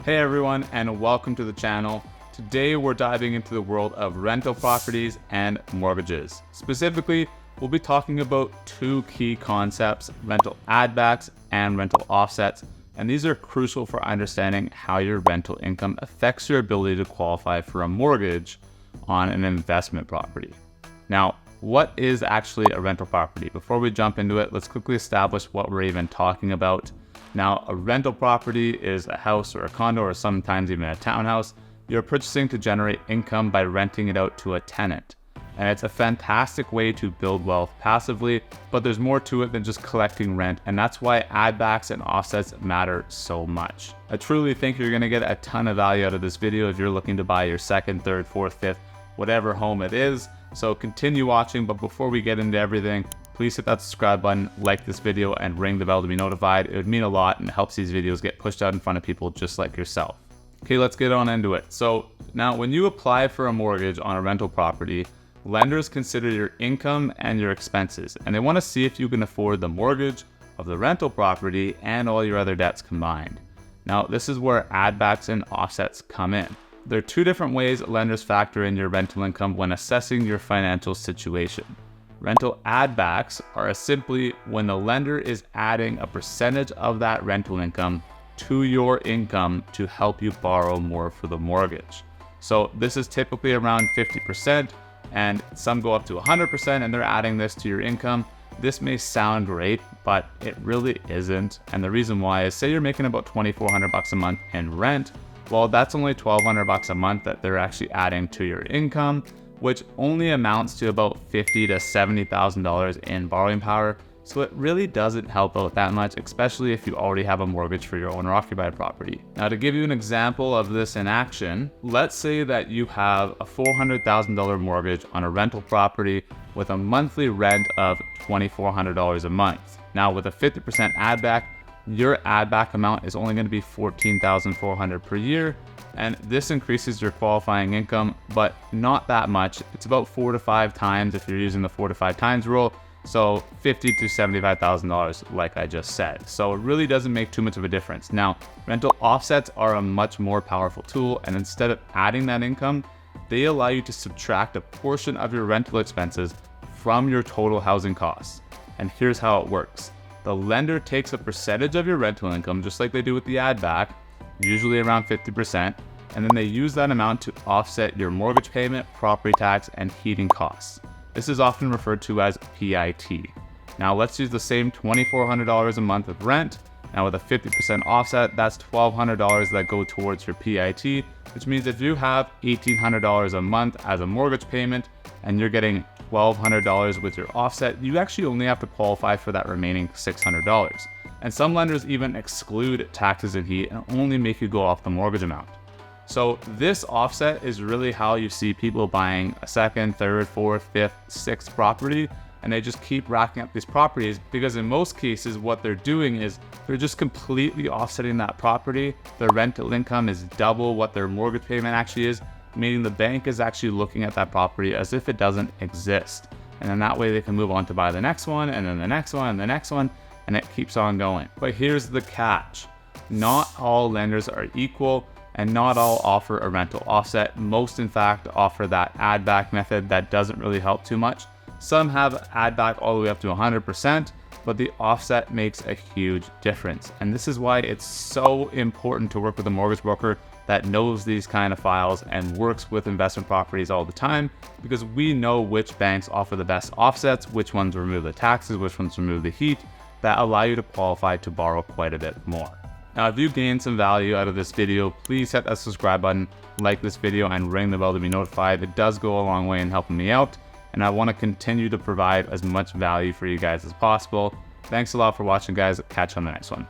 Hey everyone, and welcome to the channel. Today we're diving into the world of rental properties and mortgages. Specifically, we'll be talking about two key concepts, rental addbacks and rental offsets. And these are crucial for understanding how your rental income affects your ability to qualify for a mortgage on an investment property. Now, what is actually a rental property? Before we jump into it, let's quickly establish what we're even talking about. Now, a rental property is a house or a condo or sometimes even a townhouse you're purchasing to generate income by renting it out to a tenant. And it's a fantastic way to build wealth passively, but there's more to it than just collecting rent, and that's why addbacks and offsets matter so much. I truly think you're gonna get a ton of value out of this video if you're looking to buy your second, third, fourth, fifth, whatever home it is. So continue watching, but before we get into everything, please hit that subscribe button, like this video, and ring the bell to be notified. It would mean a lot and helps these videos get pushed out in front of people just like yourself. Okay, let's get on into it. So now when you apply for a mortgage on a rental property, lenders consider your income and your expenses, and they want to see if you can afford the mortgage of the rental property and all your other debts combined. Now, this is where addbacks and offsets come in. There are two different ways lenders factor in your rental income when assessing your financial situation. Rental addbacks are simply when the lender is adding a percentage of that rental income to your income to help you borrow more for the mortgage. So this is typically around 50%, and some go up to 100%, and they're adding this to your income. This may sound great, but it really isn't. And the reason why is, say you're making about $2,400 a month in rent. Well, that's only $1,200 a month that they're actually adding to your income, which only amounts to about $50,000 to $70,000 in borrowing power. So it really doesn't help out that much, especially if you already have a mortgage for your owner-occupied property. Now, to give you an example of this in action, let's say that you have a $400,000 mortgage on a rental property with a monthly rent of $2,400 a month. Now, with a 50% add back, your add back amount is only going to be $14,400 per year. And this increases your qualifying income, but not that much. It's about 4 to 5 times if you're using the 4 to 5 times rule. So $50,000 to $75,000, like I just said. So it really doesn't make too much of a difference. Now, rental offsets are a much more powerful tool, and instead of adding that income, they allow you to subtract a portion of your rental expenses from your total housing costs. And here's how it works. The lender takes a percentage of your rental income, just like they do with the add back, usually around 50%, and then they use that amount to offset your mortgage payment, property tax, and heating costs. This is often referred to as PIT. Now let's use the same $2,400 a month of rent. Now with a 50% offset, that's $1,200 that go towards your PIT, which means if you have $1,800 a month as a mortgage payment and you're getting $1,200 with your offset, you actually only have to qualify for that remaining $600. And some lenders even exclude taxes and heat and only make you go off the mortgage amount. So this offset is really how you see people buying a second, third, fourth, fifth, sixth property, and they just keep racking up these properties because in most cases what they're doing is they're just completely offsetting that property. Their rental income is double what their mortgage payment actually is, meaning the bank is actually looking at that property as if it doesn't exist. And then that way they can move on to buy the next one, and then the next one, and the next one, and it keeps on going. But here's the catch. Not all lenders are equal, and not all offer a rental offset. Most, in fact, offer that add back method that doesn't really help too much. Some have add back all the way up to 100%, but the offset makes a huge difference. And this is why it's so important to work with a mortgage broker that knows these kind of files and works with investment properties all the time, because we know which banks offer the best offsets, which ones remove the taxes, which ones remove the heat, that allow you to qualify to borrow quite a bit more. Now, if you gained some value out of this video, please hit that subscribe button, like this video, and ring the bell to be notified. It does go a long way in helping me out, and I want to continue to provide as much value for you guys as possible. Thanks a lot for watching, guys. Catch you on the next one.